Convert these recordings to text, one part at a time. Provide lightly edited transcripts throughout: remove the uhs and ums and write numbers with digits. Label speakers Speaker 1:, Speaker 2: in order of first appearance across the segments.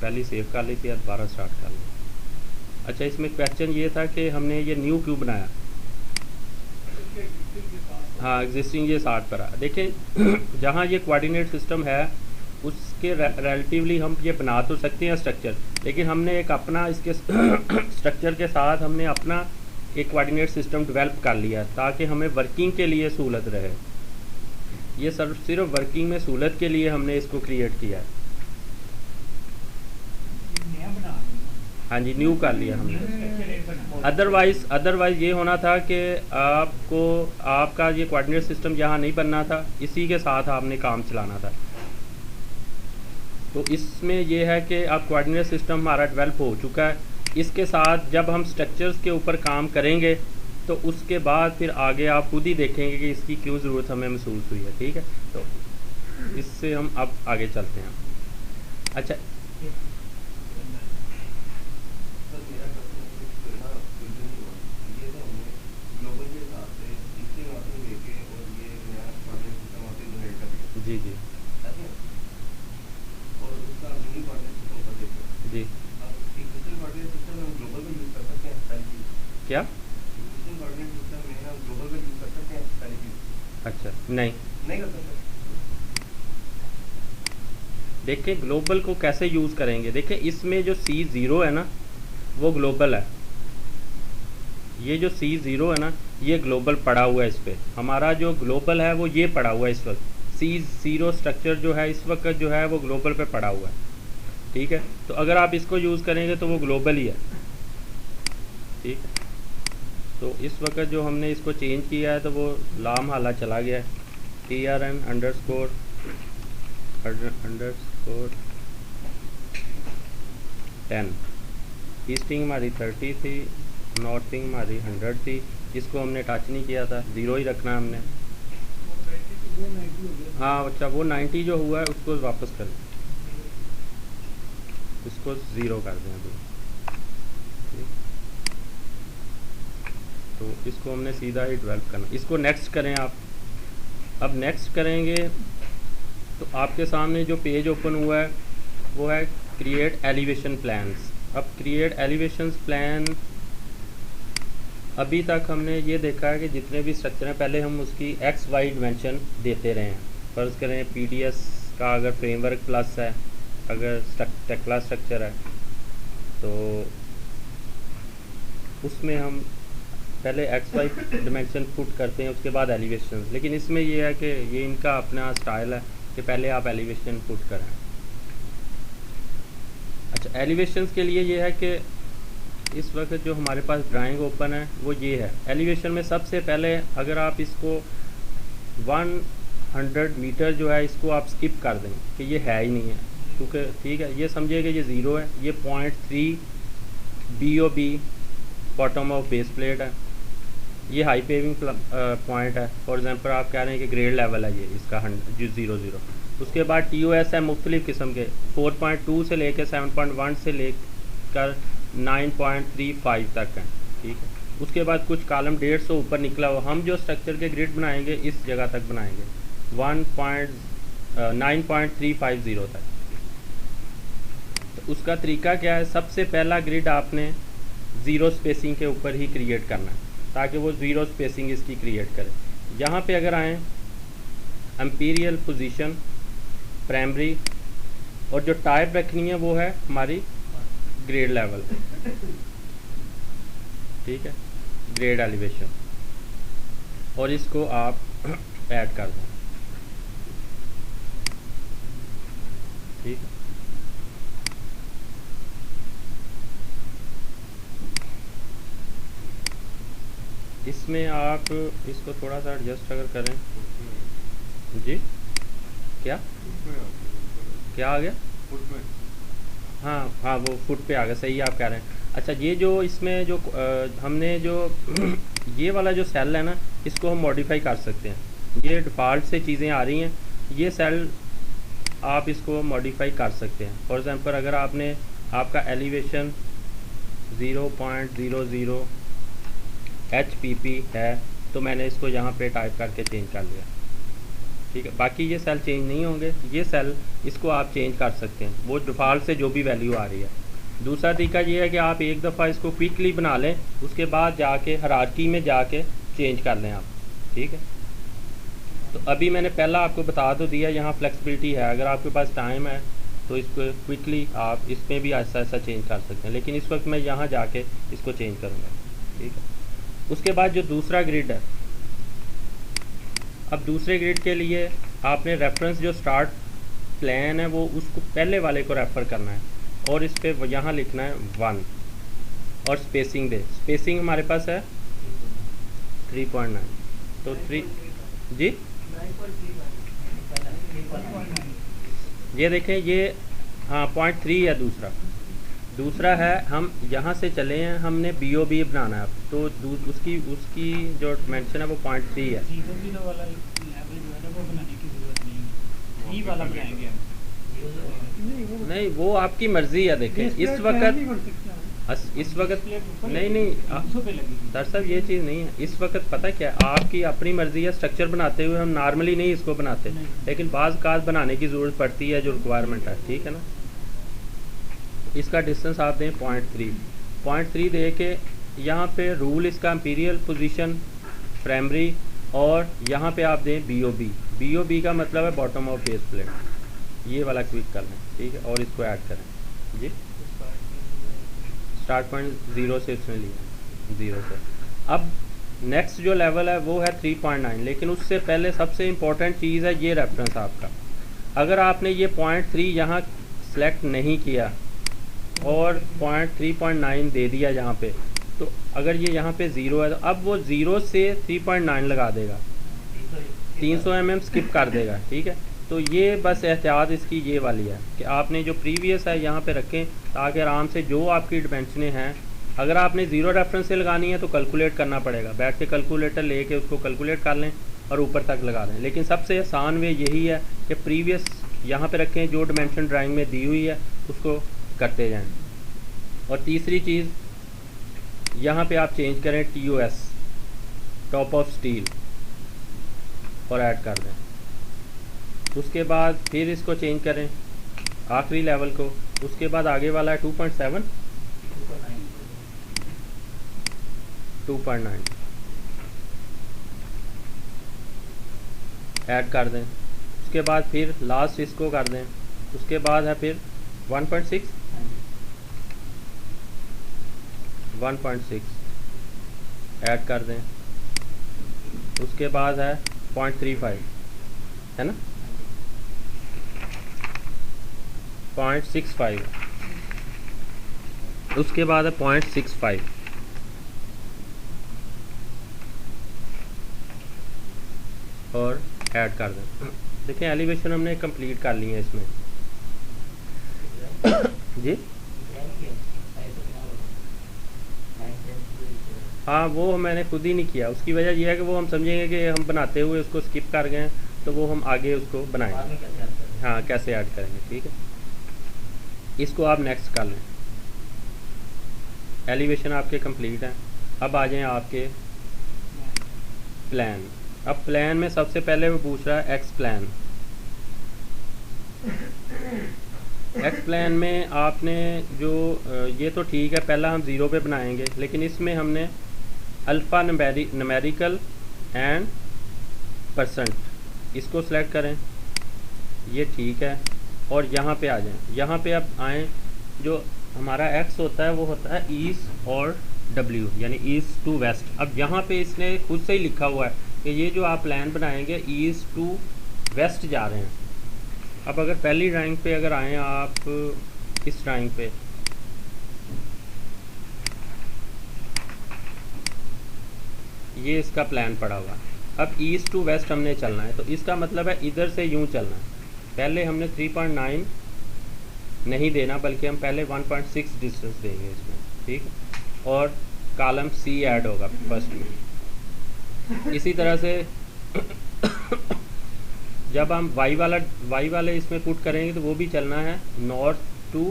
Speaker 1: पहले सेव कर ली थी, अब दोबारा स्टार्ट कर ली। अच्छा, इसमें क्वेश्चन ये था कि हमने ये न्यू क्यों बनाया। हाँ, एग्जिस्टिंग ये 60 पर है। देखें जहाँ ये कोऑर्डिनेट सिस्टम है उसके रिलेटिवली हम ये बना तो सकते हैं स्ट्रक्चर, लेकिन हमने एक अपना इसके स्ट्रक्चर के साथ हमने अपना एक कोऑर्डिनेट सिस्टम डेवलप कर लिया ताकि हमें वर्किंग के लिए सहूलत रहे। ये सिर्फ वर्किंग में सहूलत के लिए हमने इसको क्रिएट किया है। हाँ जी, न्यू कर लिया हमने। अदरवाइज़ ये होना था कि आपको आपका ये कोऑर्डिनेट सिस्टम यहाँ नहीं बनना था, इसी के साथ आपने काम चलाना था। तो इसमें ये है कि अब कोऑर्डिनेट सिस्टम हमारा डेवलप हो चुका है। इसके साथ जब हम स्ट्रक्चर्स के ऊपर काम करेंगे तो उसके बाद फिर आगे आप खुद ही देखेंगे कि इसकी क्यों ज़रूरत हमें महसूस हुई है। ठीक है, तो इससे हम अब आगे चलते हैं। अच्छा, जी जी जी, क्या? अच्छा, नहीं देखिए ग्लोबल को कैसे यूज़ करेंगे। देखिए इसमें जो C0 है ना वो ग्लोबल है, ये जो C0 है ना ये ग्लोबल पड़ा हुआ है। इस पर हमारा जो ग्लोबल है वो ये पड़ा हुआ है इस वक्त। C0 स्ट्रक्चर जो है इस वक्त जो है वो ग्लोबल पे पड़ा हुआ है। ठीक है, तो अगर आप इसको यूज़ करेंगे तो वो ग्लोबल ही है। ठीक है, तो इस वक्त जो हमने इसको चेंज किया है तो वो लाम हाला चला गया है। TRN अंडरस्कोर 10, ईस्टिंग हमारी 30 थी, नॉर्थिंग हमारी 100 थी। इसको हमने टच नहीं किया था, 0 ही रखना है हमने। हाँ अच्छा, वो 90 जो हुआ है उसको वापस करें, इसको 0 कर दें अभी। तो इसको हमने सीधा ही डेवलप करना। इसको नेक्स्ट करें आप। अब नेक्स्ट करेंगे तो आपके सामने जो पेज ओपन हुआ है वो है क्रिएट एलिवेशन प्लान्स। अब क्रिएट एलिवेशन प्लान, अभी तक हमने ये देखा है कि जितने भी स्ट्रक्चर हैं पहले हम उसकी XY डिमेंशन देते रहे हैं। फर्ज करें PDS का अगर फ्रेमवर्क प्लस है, अगर टेक्ला स्ट्रक्चर है तो उसमें हम पहले XY डिमेंशन पुट करते हैं, उसके बाद एलिवेशन। लेकिन इसमें ये है कि ये इनका अपना स्टाइल है कि पहले आप एलिवेशन पुट करें। अच्छा, एलिवेशन के लिए ये है कि इस वक्त जो हमारे पास ड्राइंग ओपन है वो ये है। एलिवेशन में सबसे पहले अगर आप इसको 100 मीटर जो है इसको आप स्किप कर दें कि ये है ही नहीं है, क्योंकि ठीक है ये समझिए कि ये 0 है। ये 0.3 BOB bottom of base plate है, ये हाई पेविंग पॉइंट है। फॉर एग्जांपल आप कह रहे हैं कि ग्रेड लेवल है ये इसका 0.0। उसके बाद TOS है मुख्तलिफ़ किस्म के, 4.2 से लेकर 7.1 से लेकर 9.35 तक है। ठीक है, उसके बाद कुछ कॉलम 150 ऊपर निकला हुआ। हम जो स्ट्रक्चर के ग्रिड बनाएंगे इस जगह तक बनाएंगे 9.350 तक। तो उसका तरीका क्या है, सबसे पहला ग्रिड आपने 0 स्पेसिंग के ऊपर ही क्रिएट करना है ताकि वो 0 स्पेसिंग इसकी क्रिएट करे। यहाँ पे अगर आएँ एम्पीरियल पोजीशन प्राइमरी, और जो टाइप रखनी है वो है हमारी ग्रेड लेवल। ठीक है, ग्रेड एलिवेशन, और इसको आप ऐड कर दें। ठीक है, इसमें आप इसको थोड़ा सा एडजस्ट अगर करें। जी, क्या आ गया? हाँ हाँ, वो फुट पे आ गया, सही आप कह रहे हैं। अच्छा, ये जो इसमें जो हमने जो ये वाला जो सेल है ना इसको हम मॉडिफाई कर सकते हैं। ये डिफ़ॉल्ट से चीज़ें आ रही हैं, ये सेल आप इसको मॉडिफाई कर सकते हैं। फॉर एग्जांपल अगर आपने आपका एलिवेशन 0.00 HPP है तो मैंने इसको यहाँ पे टाइप करके चेंज कर लिया। ठीक है। बाकी ये सेल चेंज नहीं होंगे, ये सेल इसको आप चेंज कर सकते हैं, वो डिफ़ॉल्ट से जो भी वैल्यू आ रही है। दूसरा तरीका ये है कि आप एक दफ़ा इसको क्विकली बना लें, उसके बाद जाके हायरार्की में जाके चेंज कर लें आप, ठीक है। तो अभी मैंने पहला आपको बता तो दिया, यहाँ फ्लेक्सिबिलिटी है, अगर आपके पास टाइम है तो इसको क्विकली आप इसमें भी ऐसा ऐसा चेंज कर सकते हैं, लेकिन इस वक्त मैं यहाँ जाके इसको चेंज करूँगा, ठीक है। उसके बाद जो दूसरा ग्रिड है, अब दूसरे ग्रिड के लिए आपने रेफरेंस जो स्टार्ट प्लान है वो उसको पहले वाले को रेफ़र करना है और इस पर यहाँ लिखना है 1 और स्पेसिंग दे। स्पेसिंग हमारे पास है 3.9, तो 3 जी ये देखें, ये हाँ 0.3 है। दूसरा है हम यहाँ से चले हैं, हमने BOB बनाना है, तो उसकी जो मेंशन है वो 0.3 है। नहीं वो आपकी मर्ज़ी है। देखें इस वक्त नहीं दरअसल ये चीज़ नहीं है। इस वक्त पता क्या है, आपकी अपनी मर्ज़ी है। स्ट्रक्चर बनाते हुए हम नॉर्मली नहीं इसको बनाते, लेकिन बाज़ काज बनाने की ज़रूरत पड़ती है, जो रिक्वायरमेंट है, ठीक है ना। इसका डिस्टेंस आप दें 0.3 दे के यहाँ पे रूल इसका इंपीरियल पोजीशन प्राइमरी, और यहाँ पे आप दें BOB का मतलब है बॉटम ऑफ बेस प्लेट, ये वाला क्लिक कर लें, ठीक है, और इसको ऐड करें जी। स्टार्ट पॉइंट 0 से इसने लिया, 0 से। अब नेक्स्ट जो लेवल है वो है 3.9, लेकिन उससे पहले सबसे इम्पोर्टेंट चीज़ है ये रेफरेंस आपका। अगर आपने ये 0.3 यहाँ सेलेक्ट नहीं किया और 3.9 दे दिया यहाँ पे, तो अगर ये यहाँ पे 0 है तो अब वो 0 से 3.9 लगा देगा, 300 mm स्किप कर देगा, ठीक है। तो ये बस एहतियात इसकी ये वाली है कि आपने जो प्रीवियस है यहाँ पे रखें, ताकि आराम से जो आपकी डिमेंशनें हैं, अगर आपने 0 रेफरेंस से लगानी है तो कैलकुलेट करना पड़ेगा, बैठ के कैलकुलेटर लेके उसको कैलकुलेट कर लें और ऊपर तक लगा दें। लेकिन सबसे आसान वे यही है कि प्रीवियस यहाँ पे रखें, जो डिमेंशन ड्राइंग में दी हुई है उसको करते जाएं। और तीसरी चीज़, यहाँ पे आप चेंज करें TOS, टॉप ऑफ स्टील, और ऐड कर दें। उसके बाद फिर इसको चेंज करें आखिरी लेवल को। उसके बाद आगे वाला है 2.7, 2.9 ऐड कर दें। उसके बाद फिर लास्ट इसको कर दें। उसके बाद है फिर 1.6 ऐड कर दें। उसके बाद है 0.35, है ना, 0.65, उसके बाद है 0.65 और ऐड कर दें। देखिए एलिवेशन हमने कंप्लीट कर ली है इसमें जी। हाँ वो मैंने खुद ही नहीं किया, उसकी वजह यह है कि वो हम समझेंगे कि हम बनाते हुए उसको स्किप कर गए, तो वो हम आगे उसको बनाएंगे। हाँ कैसे ऐड करेंगे, ठीक है। इसको आप नेक्स्ट कर लें। एलिवेशन आपके कंप्लीट हैं। अब आ जाएं आपके प्लान। अब प्लान में सबसे पहले वो पूछ रहा है एक्स प्लान। एक्स प्लान में आपने जो ये तो ठीक है, पहला हम 0 पे बनाएंगे, लेकिन इसमें हमने अल्फ़ा न्यूमेरिकल एंड परसेंट, इसको सेलेक्ट करें, ये ठीक है। और यहाँ पे आ जाएं। यहाँ पे अब आएँ, जो हमारा एक्स होता है वो होता है ईस्ट और डब्ल्यू, यानी ईस्ट टू वेस्ट। अब यहाँ पे इसने खुद से ही लिखा हुआ है कि ये जो आप प्लान बनाएंगे ईस्ट टू वेस्ट जा रहे हैं। अब अगर पहली ड्राइंग पे अगर आएँ आप, इस ड्राइंग पे ये इसका प्लान पड़ा हुआ है। अब ईस्ट टू वेस्ट हमने चलना है, तो इसका मतलब है इधर से यूं चलना है। पहले हमने 3.9 नहीं देना, बल्कि हम पहले 1.6 डिस्टेंस देंगे इसमें, ठीक है। और कॉलम C ऐड होगा फर्स्ट में। इसी तरह से जब हम वाई वाले इसमें पुट करेंगे तो वो भी चलना है नॉर्थ टू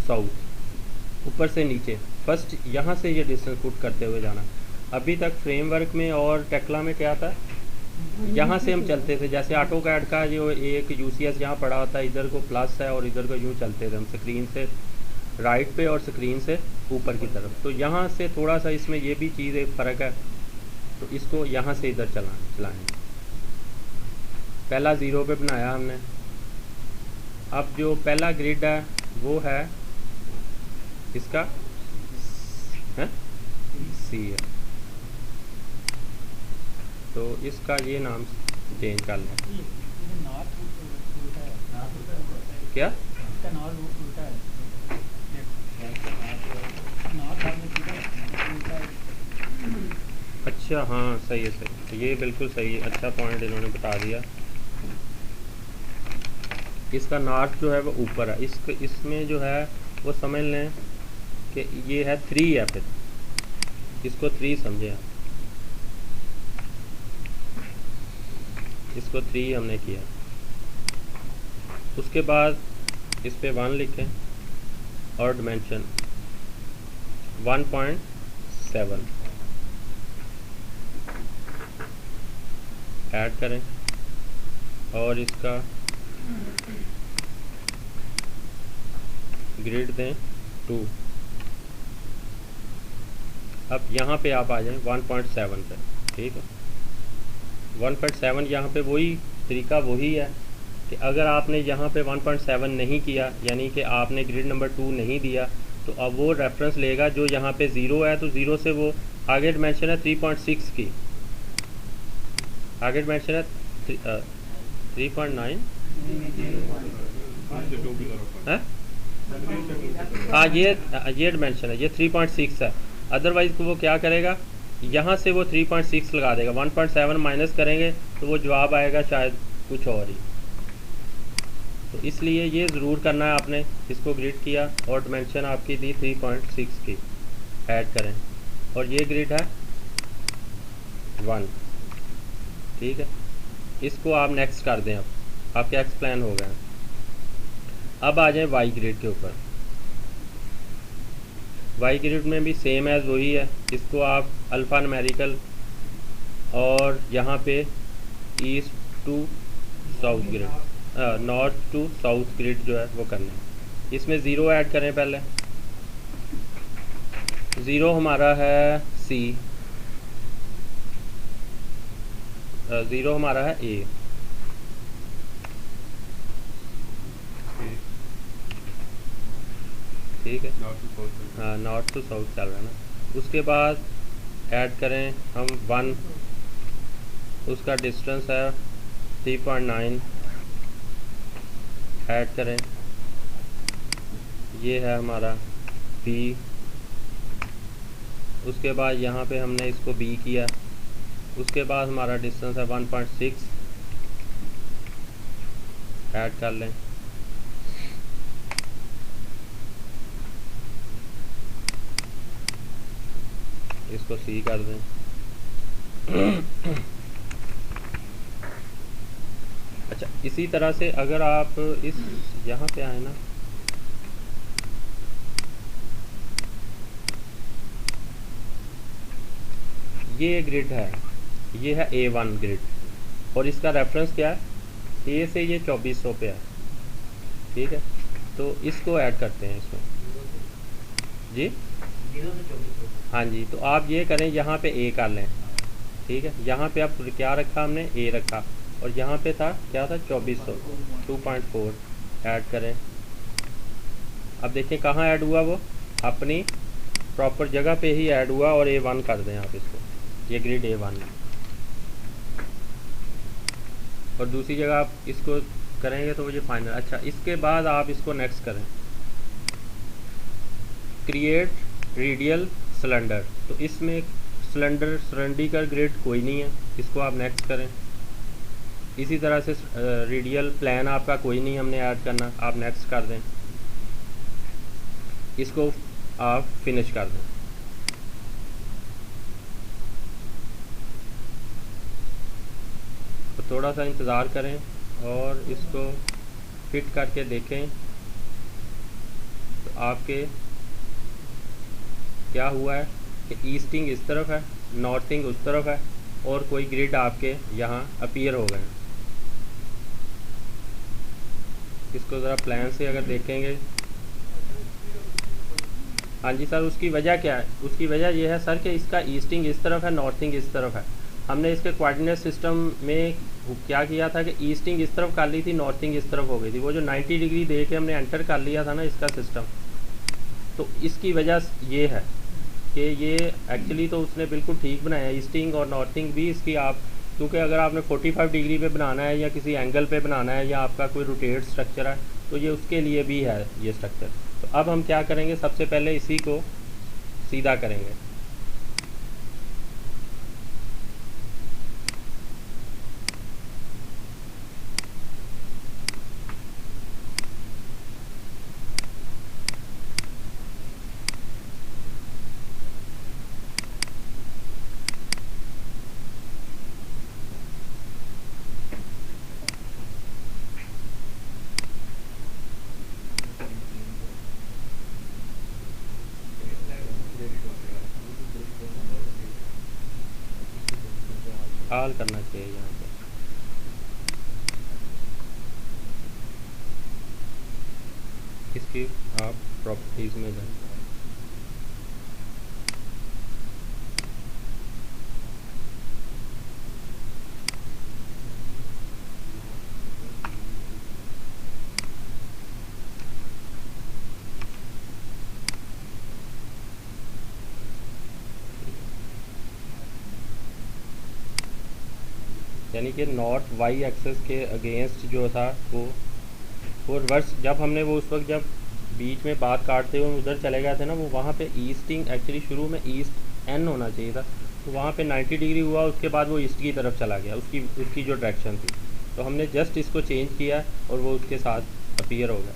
Speaker 1: साउथ, ऊपर से नीचे। फर्स्ट यहाँ से ये डिस्टेंस पुट करते हुए जाना। अभी तक फ्रेमवर्क में और टेक्ला में क्या था, यहाँ से हम चलते थे, जैसे ऑटो कैड का जो एक यूसीएस यहाँ पड़ा होता है, इधर को प्लस है और इधर को यूँ चलते थे हम स्क्रीन से राइट पे और स्क्रीन से ऊपर की तरफ। तो यहाँ से थोड़ा सा इसमें ये भी चीज़ एक फ़र्क है, तो इसको यहाँ से इधर चलाएँ। पहला ज़ीरो पे बनाया हमने। अब जो पहला ग्रिड है वो है इसका है सी है, तो इसका ये नाम चेंज कर लें। क्या अच्छा, हाँ सही है, सही, ये बिल्कुल सही है, अच्छा पॉइंट इन्होंने बता दिया। इसका नॉर्थ जो है वो ऊपर है, इसमें जो है वो समझ लें कि ये है 3 है, फिर इसको 3 समझे आप, इसको 3 हमने किया। उसके बाद इस पे 1 लिखें और डिमेंशन 1.7 ऐड करें और इसका ग्रिड दें 2। अब यहाँ पे आप आ जाएं 1.7 पे, ठीक है। 1.7 यहाँ पे वही तरीका वही है कि अगर आपने यहाँ पे 1.7 नहीं किया, यानी कि आपने ग्रिड नंबर 2 नहीं दिया, तो अब वो रेफरेंस लेगा जो यहाँ पे 0 है, तो 0 से वो आगे डिमेंशन है 3.6 की, आगे डिमेंशन है 3.9 है, हाँ ये डिमेंशन है, ये 3.6 है। अदरवाइज़ तो वो क्या करेगा, यहाँ से वो 3.6 लगा देगा, 1.7 माइनस करेंगे तो वो जवाब आएगा शायद कुछ और ही। तो इसलिए ये ज़रूर करना है आपने, इसको ग्रिड किया और डिमेंशन आपकी दी 3.6 की, ऐड करें और ये ग्रिड है 1, ठीक है। इसको आप नेक्स्ट कर दें, अब आपके एक्सप्लेन हो गए। अब आ जाए वाई ग्रिड के ऊपर। वाई ग्रिड में भी सेम एज वही है, इसको आप अल्फ़ा न्यूमेरिकल और यहाँ पे east to south grid, north to south grid जो है वो करना है। इसमें 0 ऐड करें पहले, 0 हमारा है सी, 0 हमारा है ए, ठीक है, हाँ नॉर्थ टू साउथ चल रहा है ना। उसके बाद ऐड करें हम 1, उसका डिस्टेंस है 3.9 ऐड करें, ये है हमारा बी। उसके बाद यहाँ पे हमने इसको बी किया, उसके बाद हमारा डिस्टेंस है 1.6 ऐड कर लें। इसको सी कर दें। अच्छा, इसी तरह से अगर आप इस यहाँ पे आए ना, ये ग्रिड है, ये है A1 ग्रिड और इसका रेफरेंस क्या है, ए से ये 2400 पे है, ठीक है। तो इसको ऐड करते हैं इसमें जी, हाँ जी। तो आप ये करें, यहाँ पे ए कर लें, ठीक है। यहाँ पे आप क्या रखा हमने, ए रखा और यहाँ पे था क्या था 2400, 2.4 ऐड करें। अब देखें कहाँ ऐड हुआ, वो अपनी प्रॉपर जगह पे ही ऐड हुआ और A1 कर दें आप इसको, ये ग्रिड A1 है। और दूसरी जगह आप इसको करेंगे तो वो ये फाइनल। अच्छा, इसके बाद आप इसको नेक्स्ट करें, क्रिएट रेडियल सिलेंडर। तो इसमें सिलेंडर सरेंडिकल ग्रिड कोई नहीं है, इसको आप नेक्स्ट करें। इसी तरह से रेडियल प्लान आपका कोई नहीं हमने ऐड करना, आप नेक्स्ट कर दें, इसको आप फिनिश कर दें। तो थोड़ा सा इंतज़ार करें और इसको फिट करके देखें तो आपके क्या हुआ है कि ईस्टिंग इस तरफ है, नॉर्थिंग उस तरफ है, और कोई ग्रिड आपके यहाँ अपीयर हो गए। इसको ज़रा प्लान से अगर देखेंगे, हाँ जी सर, उसकी वजह क्या है? उसकी वजह यह है सर कि इसका ईस्टिंग इस तरफ है, नॉर्थिंग इस तरफ है। हमने इसके कोऑर्डिनेट सिस्टम में क्या किया था कि ईस्टिंग इस तरफ कर ली थी, नॉर्थिंग इस तरफ हो गई थी। वो जो 90 डिग्री दे के हमने एंटर कर लिया था ना इसका सिस्टम, तो इसकी वजह ये है कि ये एक्चुअली तो उसने बिल्कुल ठीक बनाया है, ईस्टिंग और नॉर्थिंग भी इसकी आप, क्योंकि अगर आपने 45 डिग्री पे बनाना है या किसी एंगल पे बनाना है या आपका कोई रोटेट स्ट्रक्चर है, तो ये उसके लिए भी है ये स्ट्रक्चर। तो अब हम क्या करेंगे, सबसे पहले इसी को सीधा करेंगे। हाल करना चाहिए यहाँ पे। इसकी आप प्रॉपर्टीज़ में जाएं। यानी कि नॉर्थ वाई एक्सेस के अगेंस्ट जो था वो रिवर्स, जब हमने वो उस वक्त जब बीच में बात काटते हुए उधर चले गए थे ना, वो वहाँ पे ईस्टिंग एक्चुअली शुरू में ईस्ट एन होना चाहिए था, तो वहाँ पे 90 डिग्री हुआ, उसके बाद वो ईस्ट की तरफ चला गया, उसकी जो डायरेक्शन थी। तो हमने जस्ट इसको चेंज किया और वो उसके साथ अपीयर हो गया।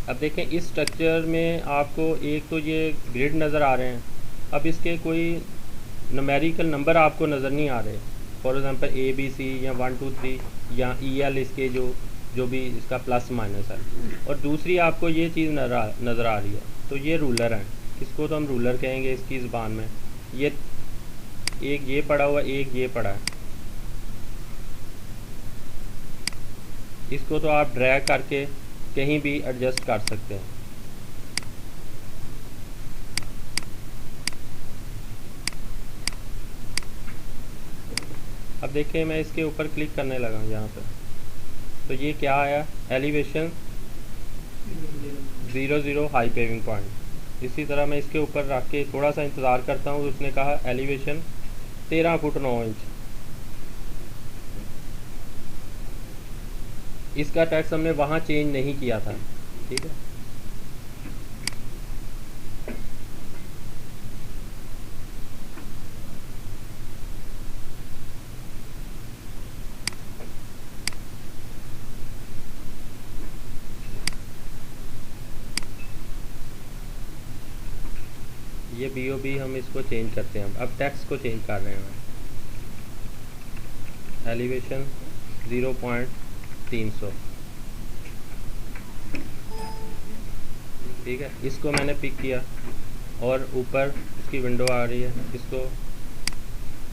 Speaker 1: अब देखें इस स्ट्रक्चर में आपको एक तो ये ग्रिड नज़र आ रहे हैं। अब इसके कोई न्यूमेरिकल नंबर आपको नज़र नहीं आ रहे, फॉर एग्ज़ाम्पल ABC या 1 2 3 या EL इसके जो भी इसका प्लस माइनस है। और दूसरी आपको ये चीज़ नज़र आ रही है, तो ये रूलर है, इसको तो हम रूलर कहेंगे इसकी ज़बान में। ये एक ये पड़ा हुआ, एक ये पड़ा है, इसको तो आप ड्रैग करके कहीं भी एडजस्ट कर सकते हैं। अब देखिए मैं इसके ऊपर क्लिक करने लगा यहाँ पे, तो ये क्या आया, एलिवेशन 00 हाई पेविंग पॉइंट। इसी तरह मैं इसके ऊपर रख के थोड़ा सा इंतज़ार करता हूँ, उसने कहा एलिवेशन 13 फुट 9 इंच। इसका टैक्स हमने वहाँ चेंज नहीं किया था, ठीक है। ये BOB हम इसको चेंज करते हैं, अब टैक्स को चेंज कर रहे हैं। एलिवेशन 0.300, ठीक है। इसको मैंने पिक किया और ऊपर इसकी विंडो आ रही है, इसको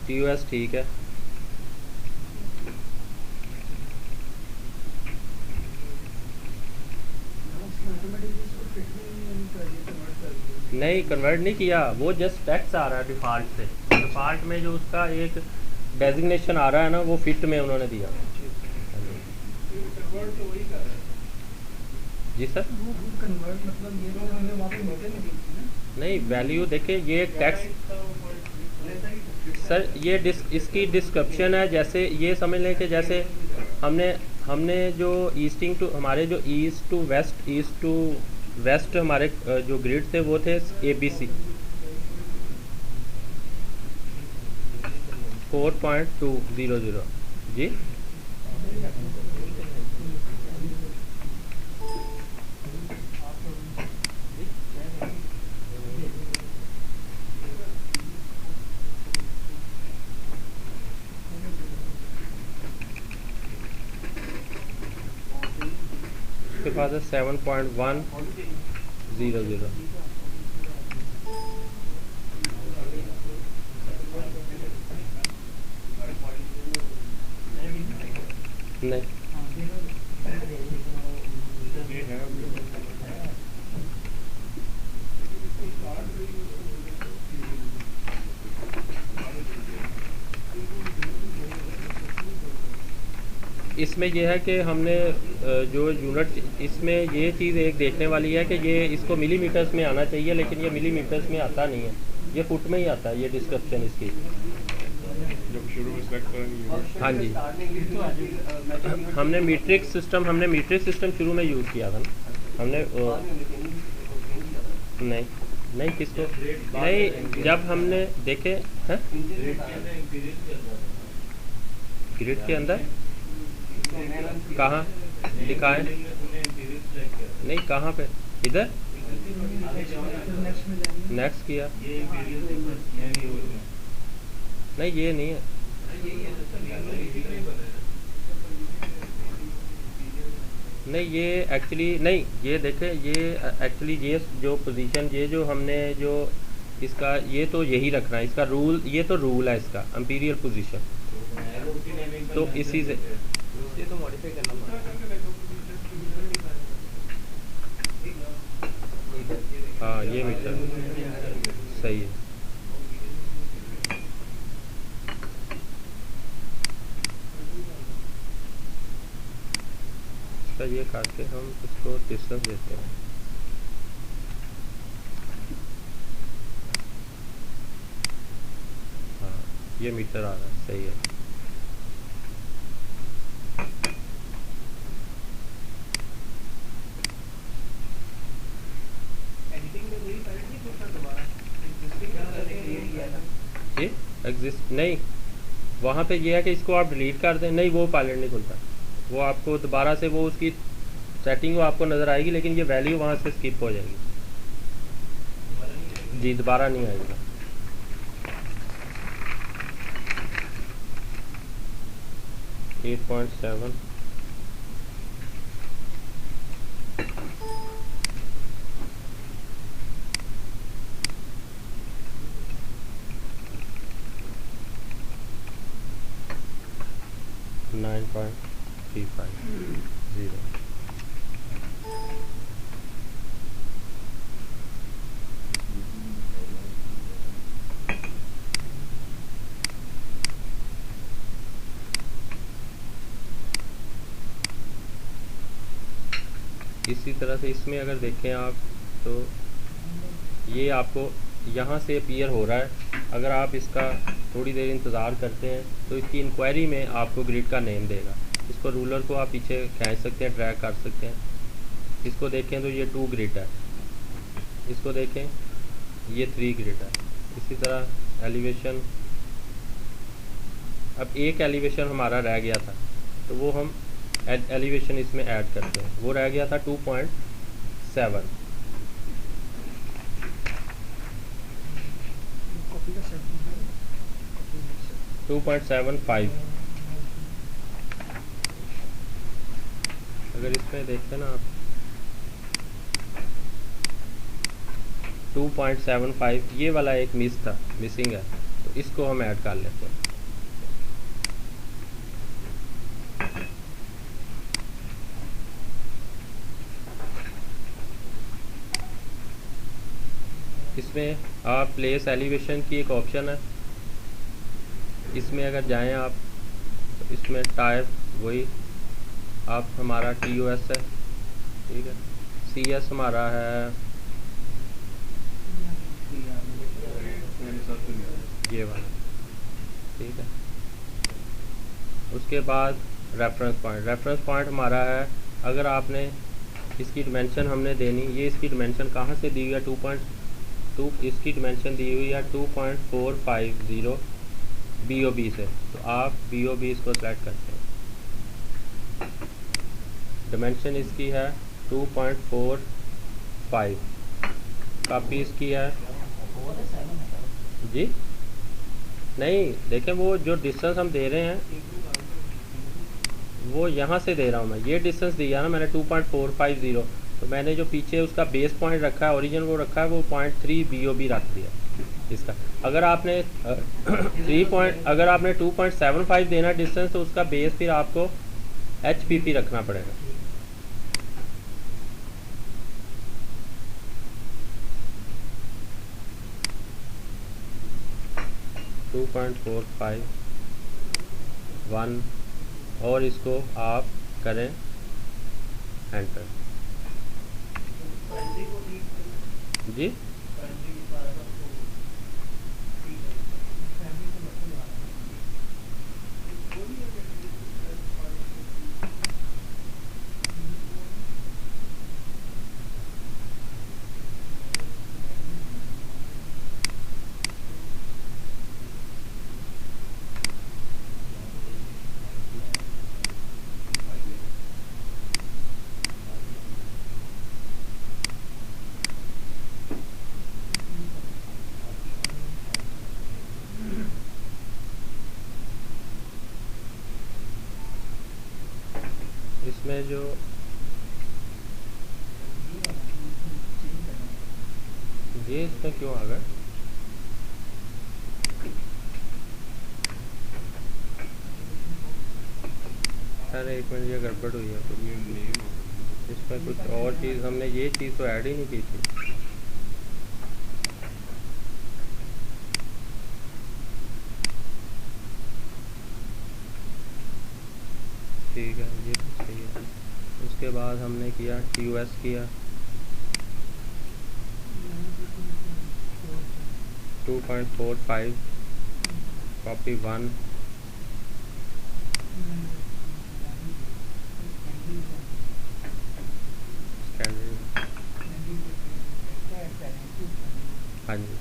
Speaker 1: TOS, ठीक है। नहीं कन्वर्ट नहीं किया, वो जस्ट टेक्स्ट आ रहा है डिफ़ॉल्ट से। डिफ़ॉल्ट में जो उसका एक डेजिग्नेशन आ रहा है ना, वो फिट में उन्होंने दिया। जी सर, कन्वर्ट मतलब ये तो हमने वहाँ पे मॉडल में देखी ना। नहीं वैल्यू देखिए, ये टेक्स्ट सर, ये इसकी डिस्क्रिप्शन है। जैसे ये समझ लें कि जैसे हमने जो ईस्टिंग टू, हमारे जो ईस्ट टू वेस्ट हमारे जो ग्रिड थे वो थे ABC 4.200 जी। उसके पास है 7.100। नहीं इसमें यह है कि हमने जो यूनिट, इसमें ये चीज़ एक देखने वाली है कि ये इसको मिलीमीटर्स में आना चाहिए, लेकिन ये मिलीमीटर्स में आता नहीं है, ये फुट में ही आता है, ये डिस्क्रिप्शन इसकी।
Speaker 2: जब शुरू में सेलेक्ट करेंगे
Speaker 1: हाँ जी, हमने मीट्रिक सिस्टम शुरू में यूज़ किया था ना हमने। नहीं नहीं किसको नहीं, जब हमने देखे हैं ग्रिड के अंदर कहाँ लिखा है, नहीं कहाँ पे, इधर नेक्स्ट किया, नहीं ये नहीं है, नहीं ये एक्चुअली नहीं, ये देखे ये एक्चुअली ये जो पोजीशन, ये जो हमने जो इसका, ये तो यही रखना है इसका रूल, ये तो रूल है इसका एम्पीरियल पोजीशन, तो इसी से
Speaker 3: ये तो मॉडिफाई करना पड़ेगा।
Speaker 1: हाँ ये मीटर सही है। इसका ये करके हम इसको डिस्टेंस देते हैं, हाँ ये मीटर आ रहा है, सही है। एग्जिस्ट नहीं, वहाँ पे ये है कि इसको आप डिलीट कर दें, नहीं वो पायलट नहीं खुलता, वो आपको दोबारा से वो उसकी सेटिंग वो आपको नज़र आएगी, लेकिन ये वैल्यू वहाँ से स्किप हो जाएगी जी, दोबारा नहीं आएगा। एट 8.7 9.350 इसी तरह से इसमें अगर देखें आप तो ये आपको यहाँ से अपीयर हो रहा है, अगर आप इसका थोड़ी देर इंतज़ार करते हैं तो इसकी इंक्वायरी में आपको ग्रिड का नेम देगा। इसको रूलर को आप पीछे खींच सकते हैं, ड्रैग कर सकते हैं। इसको देखें तो ये 2 ग्रिड है, इसको देखें ये 3 ग्रिड है। इसी तरह एलिवेशन, अब एक एलिवेशन हमारा रह गया था तो वो हम एलिवेशन इसमें ऐड करते हैं, वो रह गया था 2.7 2.75। अगर इसमें देखते हैं ना आप 2.75, ये वाला एक मिसिंग है, तो इसको हम ऐड कर लेते हैं। इसमें आप प्लेस एलिवेशन की एक ऑप्शन है, इसमें अगर जाएं आप तो इसमें टाइप वही आप हमारा TOS है, ठीक है, CS हमारा है ये वाला, ठीक है। उसके बाद रेफरेंस पॉइंट हमारा है, अगर आपने इसकी डिमेंशन हमने देनी, ये इसकी डिमेंशन कहाँ से दी हुई है, 2.2, इसकी डिमेंशन दी हुई है 2.450 BOB से, तो आप BOB इसको सेलेक्ट करते हैं। डिमेंशन इसकी है 2.45, कापी इसकी है जी, नहीं देखें वो जो डिस्टेंस हम दे रहे हैं वो यहाँ से दे रहा हूँ मैं, ये डिस्टेंस दिया ना मैंने 2.450, तो मैंने जो पीछे उसका बेस पॉइंट रखा है, ओरिजिन वो रखा है, वो 0.3 BOB रख दिया इसका। अगर आपने 2.75 देना डिस्टेंस, तो उसका बेस फिर आपको HPP रखना पड़ेगा। टू 2.451 और इसको आप करें एंटर जी। इसमें जो ये इसमें क्यों आ गया? अरे एक मिनट, ये गड़बड़ हुई है कुछ।
Speaker 2: ये नेम
Speaker 1: इसमें कुछ और चीज़, हमने ये चीज़ तो ऐड ही नहीं की थी। ठीक है, ये तो सही है। उसके बाद हमने किया TOS किया 2.45 कॉपी 1 स्टैंडर्ड। हाँ जी,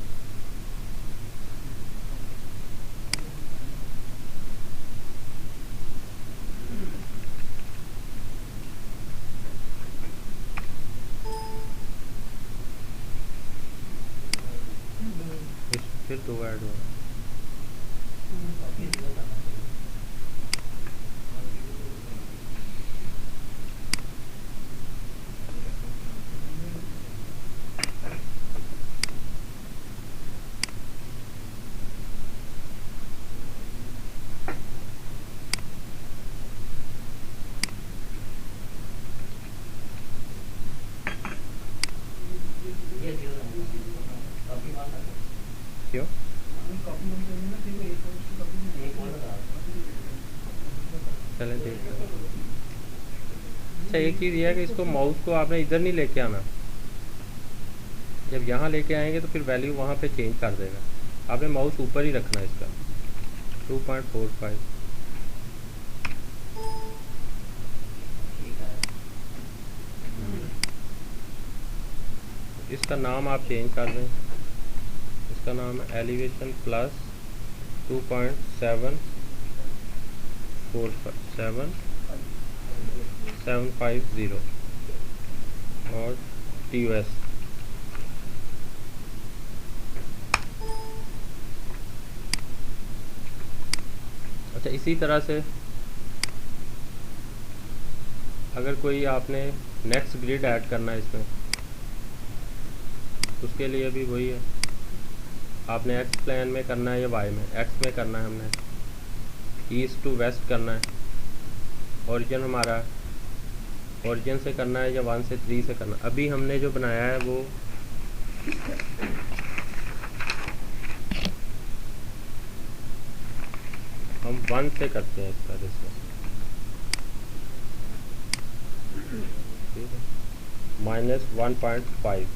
Speaker 1: फिर 2 ऐड हुआ। क्यों? चलें देखते हैं। अच्छा, एक चीज़ ये है कि इसको माउस को आपने इधर नहीं लेके आना। जब यहाँ लेके आएंगे तो फिर वैल्यू वहाँ पे चेंज कर देगा। आपने माउस ऊपर ही रखना है इसका। 2.45 इसका नाम आप चेंज कर दें। इसका नाम है एलिवेशन प्लस 2.750 और TOS। अच्छा, इसी तरह से अगर कोई आपने नेक्स्ट ग्रिड ऐड करना है इसमें, उसके लिए भी वही है। आपने एक्स प्लेन में करना है या वाई में? एक्स में करना है हमने। ईस्ट टू वेस्ट करना है। ओरिजिन हमारा ओरिजिन से करना है या 1 से 3 से करना है? अभी हमने जो बनाया है वो हम 1 से करते हैं इसका डिस्कस। ठीक है, -1.5।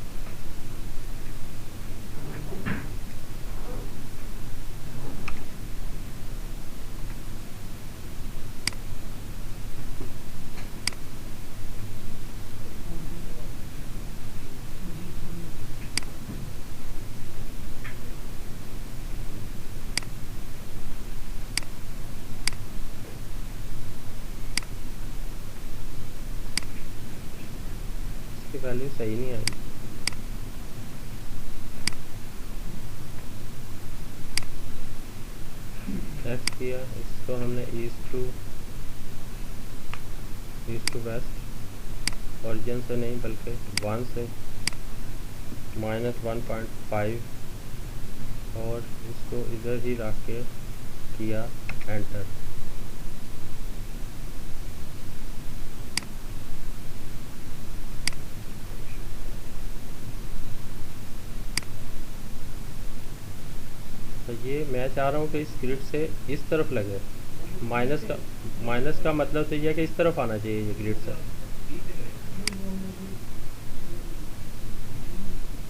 Speaker 1: वैल्यू सही नहीं आई। एक्स किया, इसको हमने ईस्ट टू वेस्ट, ओरिजिन से नहीं बल्कि 1 से, -1.5 और इसको इधर ही रख के किया एंटर। तो ये मैं चाह रहा हूँ कि इस ग्रिड से इस तरफ लगे। माइनस का मतलब तो ये है कि इस तरफ आना चाहिए ये ग्रिड से।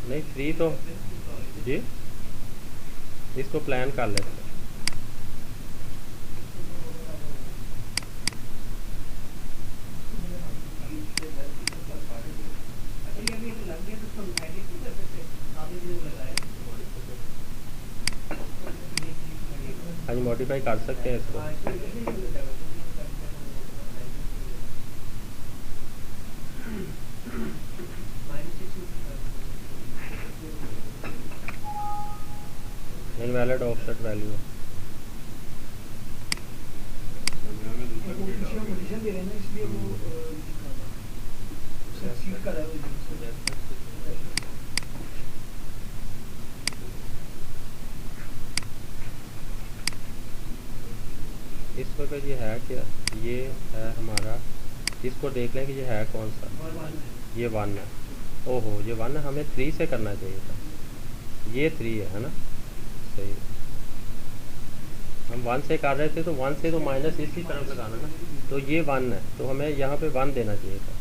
Speaker 1: नहीं फ्री तो जी, इसको प्लान कर लेते हैं। हाँ जी, मॉडिफाई कर सकते हैं इसको। इनवैलिड ऑफसेट वैल्यू
Speaker 4: पोजीशन दे रहे हैं ना, इसलिए वो सक्सीड कर रहा है।
Speaker 1: इस वक्त ये है क्या, ये है हमारा, इसको देख लें कि ये है कौन सा। ये 1 है। ओहो ये 1 है, हमें 3 से करना चाहिए था। ये 3 है ना, सही है। हम 1 से कर रहे थे तो 1 से तो माइनस इसी तरफ लगाना ना, तो ये 1 है तो हमें यहाँ पे 1 देना चाहिए था।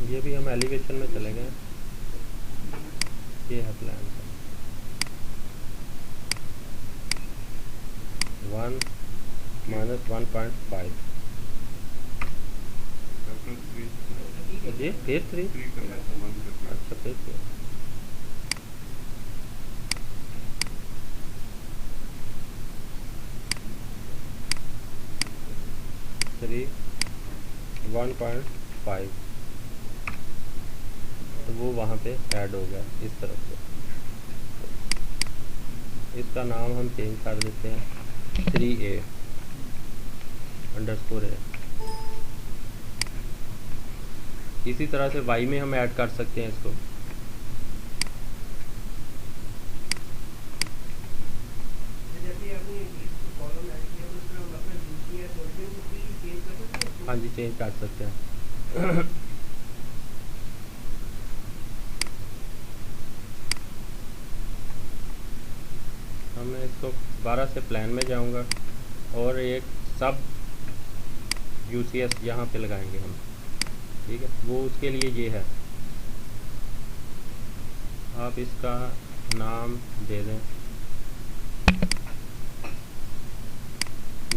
Speaker 1: ये भी हम एलिवेशन में चले गए। ये है प्लान 1 - 1.5 जी, फिर 3। अच्छा फिर 3 1.5 तो वो वहाँ पे ऐड हो गया इस तरफ से। इसका नाम हम चेंज कर देते हैं 3a _ a। इसी तरह से y में हम ऐड कर सकते हैं इसको। हाँ जी, चेंज कर सकते हैं। मैं इसको 12 से प्लान में जाऊंगा और एक सब UCS यहाँ पे लगाएंगे हम, ठीक है। वो उसके लिए ये है, आप इसका नाम दे दें,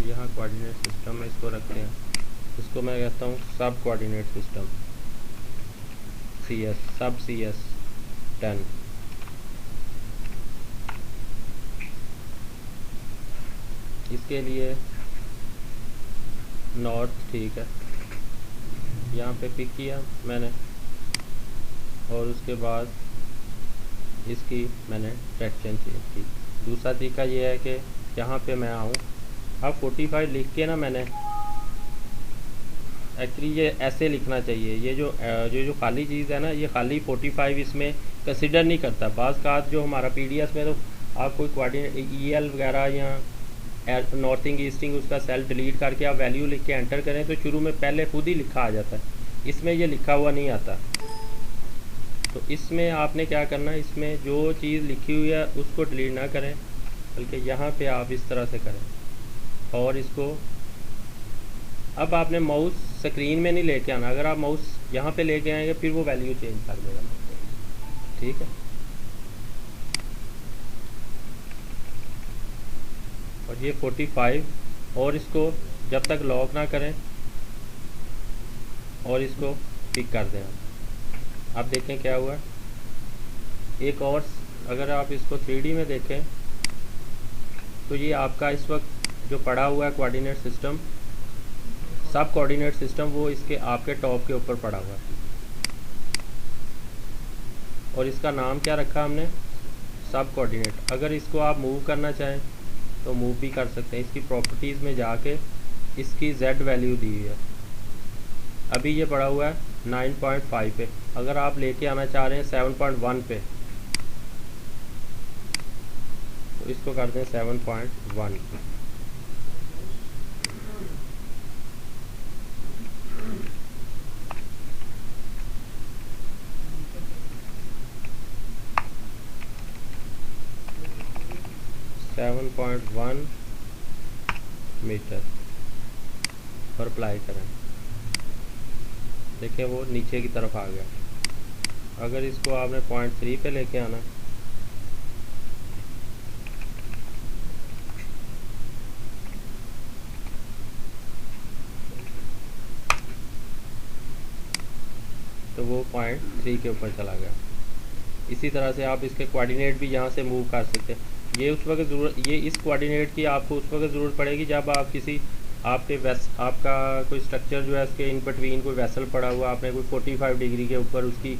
Speaker 1: यहाँ कोऑर्डिनेट सिस्टम में इसको रखते हैं। इसको मैं कहता हूँ सब कोऑर्डिनेट सिस्टम CS, सब CS 10। इसके लिए नॉर्थ, ठीक है, यहाँ पे पिक किया मैंने और उसके बाद इसकी मैंने डायरेक्शन चेंज की। दूसरा तरीका ये है कि यहाँ पे मैं आऊँ, अब 45 लिख के ना मैंने एक्चुअली ये ऐसे लिखना चाहिए। ये जो खाली चीज़ है ना, ये खाली 45 इसमें कंसिडर नहीं करता। बाज़ का जो हमारा PDF में तो आप कोई कोऑर्डिनेट EL वगैरह या नॉर्थिंग ईस्टिंग उसका सेल डिलीट करके आप वैल्यू लिख के एंटर करें तो शुरू में पहले खुद ही लिखा आ जाता है। इसमें ये लिखा हुआ नहीं आता। तो इसमें आपने क्या करना है, इसमें जो चीज़ लिखी हुई है उसको डिलीट ना करें, बल्कि यहाँ पे आप इस तरह से करें और इसको अब आपने माउस स्क्रीन में नहीं लेके आना। अगर आप माउस यहाँ पे लेके आएंगे फिर वो वैल्यू चेंज कर देगा, ठीक है। और ये 45 और इसको जब तक लॉक ना करें और इसको पिक कर दें। आप देखें क्या हुआ। एक और अगर आप इसको 3D में देखें तो ये आपका इस वक्त जो पड़ा हुआ है कोऑर्डिनेट सिस्टम, सब कोऑर्डिनेट सिस्टम, वो इसके आपके टॉप के ऊपर पड़ा हुआ है। और इसका नाम क्या रखा हमने, सब कोऑर्डिनेट। अगर इसको आप मूव करना चाहें तो मूव भी कर सकते हैं। इसकी प्रॉपर्टीज़ में जाके इसकी Z वैल्यू दी हुई है। अभी ये पड़ा हुआ है 9.5 पे। अगर आप लेके आना चाह रहे हैं 7.1 पे तो इसको कर दें 7.1। 7.1 मीटर और अप्लाई करें। देखिए वो नीचे की तरफ आ गया। अगर इसको आपने 0.3 पे लेके आना, तो वो 0.3 के ऊपर चला गया। इसी तरह से आप इसके कोऑर्डिनेट भी यहाँ से मूव कर सकते हैं। ये उस वक्त ज़रूरत, ये इस कोऑर्डिनेट की आपको उस वक्त ज़रूरत पड़ेगी जब आप किसी आपका कोई स्ट्रक्चर जो है इसके इन बिटवीन कोई वेसल पड़ा हुआ, आपने कोई 45 डिग्री के ऊपर उसकी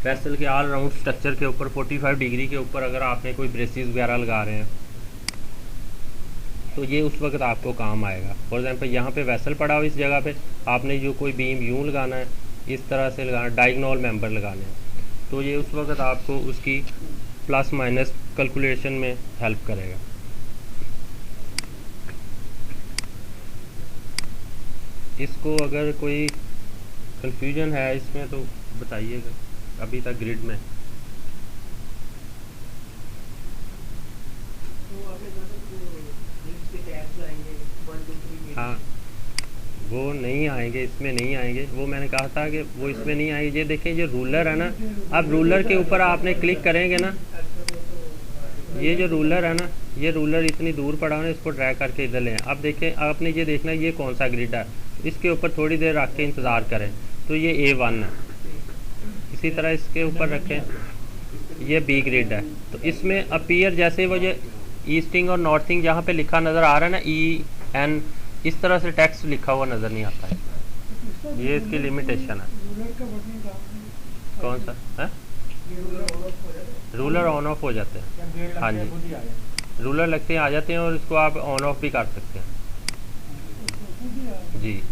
Speaker 1: वेसल के ऑल राउंड स्ट्रक्चर के ऊपर 45 डिग्री के ऊपर अगर आपने कोई ब्रेसिस वगैरह लगा रहे हैं तो ये उस वक्त आपको काम आएगा। फॉर एग्जांपल यहाँ पे वेसल पड़ा हुआ, इस जगह पे आपने जो कोई बीम यूँ लगाना है, इस तरह से लगाना, डायगोनल मेंबर लगाने हैं, तो ये उस वक्त आपको उसकी प्लस माइनस कैलकुलेशन में हेल्प करेगा। इसको अगर कोई कंफ्यूजन है इसमें तो बताइएगा अभी तक ग्रिड में। हाँ, वो नहीं आएंगे, इसमें नहीं आएंगे। वो मैंने कहा था कि वो इसमें नहीं आएंगे। ये देखें, ये रूलर है ना, अब रूलर के ऊपर आपने क्लिक करेंगे ना, ये जो रूलर है ना, ये रूलर इतनी दूर पड़ा है ना, इसको ड्रैग करके इधर लें। अब देखें, आपने ये देखना ये कौन सा ग्रिड है, इसके ऊपर थोड़ी देर रख के इंतज़ार करें, तो ये A1 है। इसी तरह इसके ऊपर रखें, ये B ग्रिड है। तो इसमें अपीयर जैसे वो ये ईस्टिंग और नॉर्थिंग जहाँ पे लिखा नज़र आ रहा है ना, EN, इस तरह से टेक्स्ट लिखा हुआ नज़र नहीं आता है। ये इसकी लिमिटेशन है। कौन सा है? रूलर ऑन ऑफ हो जाते हैं। हाँ जी, रूलर लगते हैं आ जाते हैं और इसको आप ऑन ऑफ भी कर सकते हैं जी।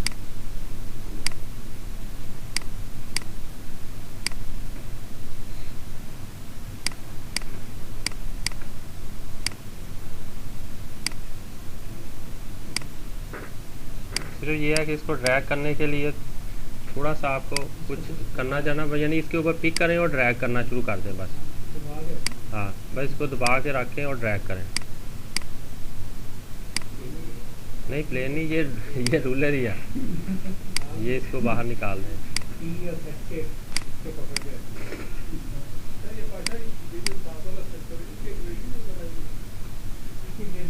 Speaker 1: सिर्फ ये है कि इसको ड्रैग करने के लिए थोड़ा सा आपको कुछ करना जाना, यानी इसके ऊपर पिक करें और ड्रैग करना शुरू कर दें बस। हाँ, बस इसको दबा के रखें और ड्रैग करें। नहीं, प्लेन नहीं, ये रूलर ही है। ये इसको बाहर निकाल दें।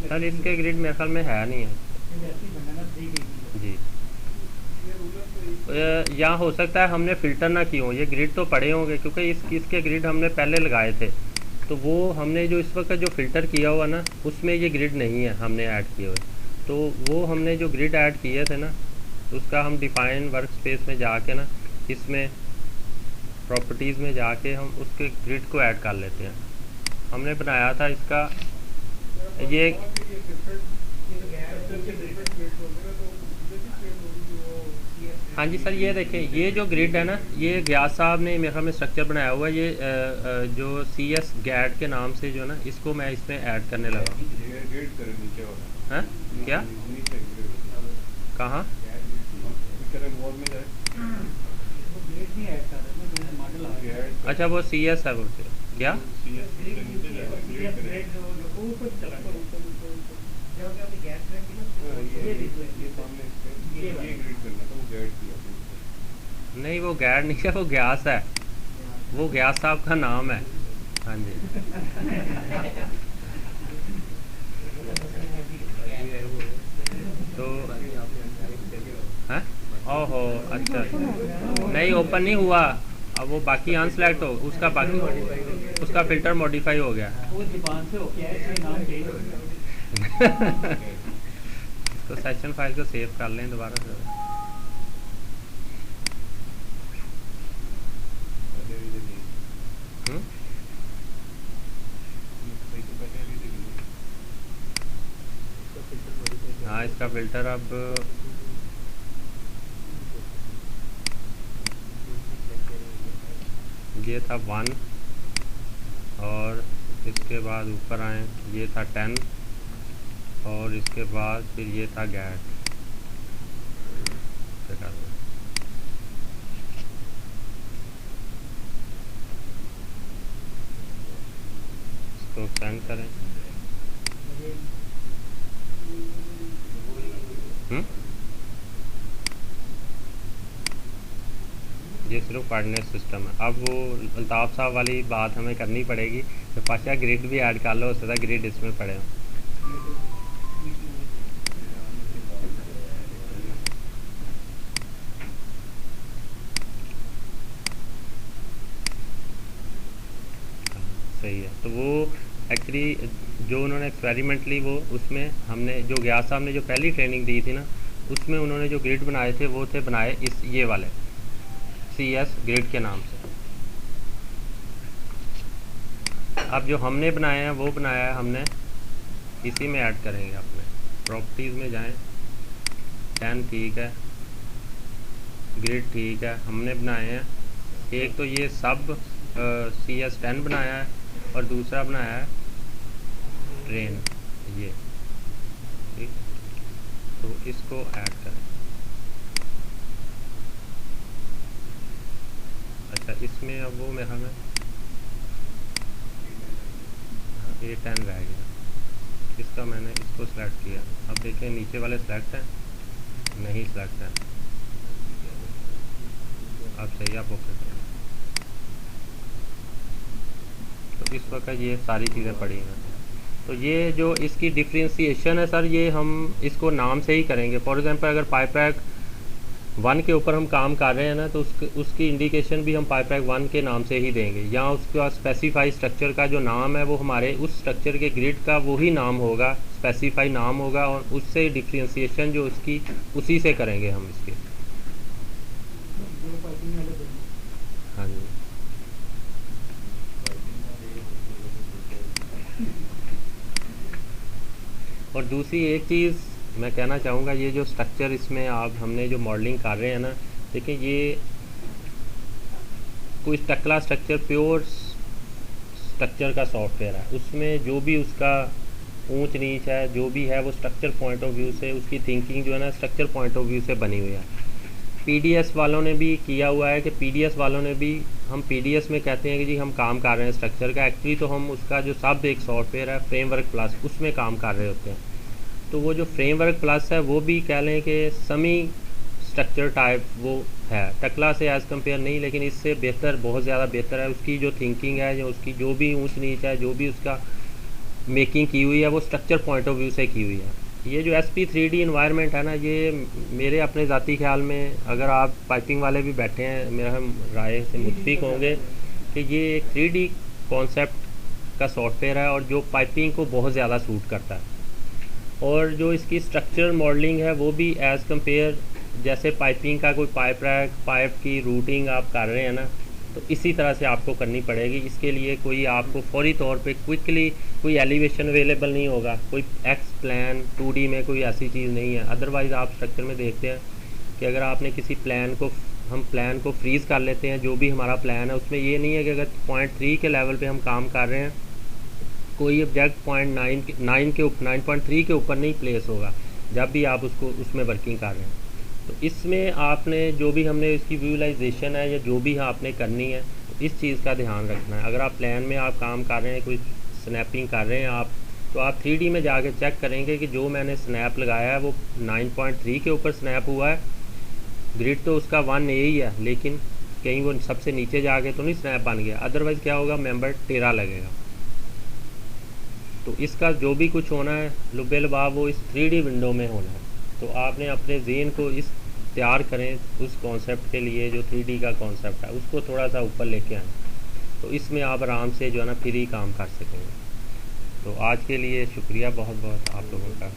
Speaker 1: सर इसके ग्रिड मेरे ख्याल में है नहीं है जी। यहाँ हो सकता है हमने फ़िल्टर ना किए हों, ये ग्रिड तो पड़े होंगे क्योंकि इसके ग्रिड हमने पहले लगाए थे, तो वो हमने जो इस वक्त जो फ़िल्टर किया हुआ ना, उसमें ये ग्रिड नहीं है हमने ऐड किए हुए। तो वो हमने जो ग्रिड ऐड किए थे ना, उसका हम डिफ़ाइन वर्क स्पेस में जाके ना, इसमें प्रॉपर्टीज़ में जाके हम उसके ग्रिड को ऐड कर लेते हैं। हमने बनाया था इसका ये हाँ जी सर, ये देखें, ये जो ग्रिड है ना, ये गयास साहब ने मेरे ख्याल में स्ट्रक्चर बनाया हुआ है। ये जो CS गैड के नाम से जो ना, इसको मैं इसमें ऐड करने लगा। हैं क्या? कहाँ? अच्छा, वो CS है बोलते क्या? नहीं, वो गैड नहीं है, वो गयास है। वो गयास साहब का नाम है। हाँ जी। तो हैं? ओहो, अच्छा, नहीं ओपन नहीं हुआ। अब वो बाकी अनसेलेक्ट हो, उसका फ़िल्टर मॉडिफाई हो गया। तो सेशन फाइल को सेव कर लें दोबारा से। हाँ, इसका फ़िल्टर अब ये था 1 और इसके बाद ऊपर आए, ये था 10 और इसके बाद फिर ये था गैट। इसको सेंड करें। ये सिर्फ कोऑर्डिनेट सिस्टम है। अब वो अल्ताफ़ साहब वाली बात हमें करनी पड़ेगी तो पाशा ग्रिड भी ऐड कर लो, उससे ज़्यादा ग्रिड इसमें पड़े हो। सही है। तो वो एक्चुअली जो उन्होंने एक्सपेरिमेंटली वो उसमें हमने जो गयास साहब ने जो पहली ट्रेनिंग दी थी ना, उसमें उन्होंने जो ग्रिड बनाए थे वो थे बनाए इस ये वाले CS ग्रिड के नाम से। अब जो हमने बनाए हैं वो बनाया है हमने इसी में ऐड करेंगे। अपने प्रॉपर्टीज़ में जाएं, 10 ठीक है, ग्रिड ठीक है, हमने बनाए हैं। एक तो ये सब CS 10 बनाया है और दूसरा बनाया है ट्रेन ये, ठीक। तो इसको ऐड करें। अच्छा, इसमें अब वो मेरा में A10 रह गया, इसका मैंने इसको सेलेक्ट किया। अब देखें नीचे वाले सेलेक्ट हैं, नहीं सेलेक्ट है। अब सही, आप ओके करें। तो इस वक्त ये सारी चीज़ें पड़ी हैं। तो ये जो इसकी डिफ्रेंशिएशन है सर, ये हम इसको नाम से ही करेंगे। फॉर एग्जांपल अगर पाइप रैक 1 के ऊपर हम काम कर रहे हैं ना, तो उसकी इंडिकेशन भी हम पाइप रैक 1 के नाम से ही देंगे। या उसका स्पेसिफाई स्ट्रक्चर का जो नाम है वो हमारे उस स्ट्रक्चर के ग्रिड का वही नाम होगा, स्पेसिफाई नाम होगा, और उससे डिफ्रेंशिएशन जो उसकी उसी से करेंगे हम इसके। हाँ जी। और दूसरी एक चीज़ मैं कहना चाहूँगा, ये जो स्ट्रक्चर इसमें आप हमने जो मॉडलिंग कर रहे हैं ना, देखिए ये कोई टकला स्ट्रक्चर प्योर स्ट्रक्चर का सॉफ्टवेयर है। उसमें जो भी उसका ऊंच नीच है, जो भी है, वो स्ट्रक्चर पॉइंट ऑफ व्यू से, उसकी थिंकिंग जो है ना स्ट्रक्चर पॉइंट ऑफ व्यू से बनी हुई है। PDS वालों ने भी किया हुआ है कि PDS वालों ने भी, हम PDS में कहते हैं कि जी हम काम कर रहे हैं स्ट्रक्चर का, एक्चुअली तो हम उसका जो सब एक सॉफ्टवेयर है फ्रेमवर्क प्लस, उसमें काम कर रहे होते हैं। तो वो जो फ्रेमवर्क प्लस है वो भी कह लें कि सेमी स्ट्रक्चर टाइप वो है, टकला से एज़ कम्पेयर नहीं, लेकिन इससे बेहतर, बहुत ज़्यादा बेहतर है। उसकी जो थिंकिंग है, जो उसकी जो भी ऊंच नीच है, जो भी उसका मेकिंग की हुई है, वो स्ट्रक्चर पॉइंट ऑफ व्यू से की हुई है। ये जो SP3D इन्वायरमेंट है ना, ये मेरे अपने ज़ाती ख्याल में, अगर आप पाइपिंग वाले भी बैठे हैं मेरा राय से मुत्फिक होंगे कि ये एक 3D कॉन्सेप्ट का सॉफ्टवेयर है और जो पाइपिंग को बहुत ज़्यादा सूट करता है। और जो इसकी स्ट्रक्चर मॉडलिंग है वो भी एज़ कम्पेयर, जैसे पाइपिंग का कोई पाइप रैक, पाइप की रूटिंग आप कर रहे हैं ना, तो इसी तरह से आपको करनी पड़ेगी। इसके लिए कोई आपको फौरी तौर पे क्विकली कोई एलिवेशन अवेलेबल नहीं होगा, कोई एक्स प्लान 2D में कोई ऐसी चीज़ नहीं है। अदरवाइज़ आप स्ट्रक्चर में देखते हैं कि अगर आपने किसी प्लान को, हम प्लान को फ्रीज़ कर लेते हैं, जो भी हमारा प्लान है उसमें ये नहीं है कि अगर 0.3 के लेवल पे हम काम कर रहे हैं, कोई ऑब्जेक्ट 9.3 के ऊपर नहीं प्लेस होगा जब भी आप उसको उसमें वर्किंग कर रहे हैं। तो इसमें आपने जो भी हमने इसकी विजुअलाइजेशन है या जो भी आपने करनी है, तो इस चीज़ का ध्यान रखना है। अगर आप प्लान में आप काम कर रहे हैं, कोई स्नैपिंग कर रहे हैं आप, तो आप 3D में जाके चेक करेंगे कि जो मैंने स्नैप लगाया है वो 9.3 के ऊपर स्नैप हुआ है। ग्रिड तो उसका 1A ही है, लेकिन कहीं वो सबसे नीचे जाके तो नहीं स्नैप बन गया, अदरवाइज़ क्या होगा, मेंबर टेढ़ा लगेगा। तो इसका जो भी कुछ होना है लुबे लबाब, वो इस 3D विंडो में होना है। तो आपने अपने ज़हन को इस तैयार करें उस कॉन्सेप्ट के लिए, जो 3D का कॉन्सेप्ट है उसको थोड़ा सा ऊपर लेके आएँ, तो इसमें आप आराम से जो है ना फ्री काम कर सकेंगे। तो आज के लिए शुक्रिया बहुत बहुत आप लोगों का।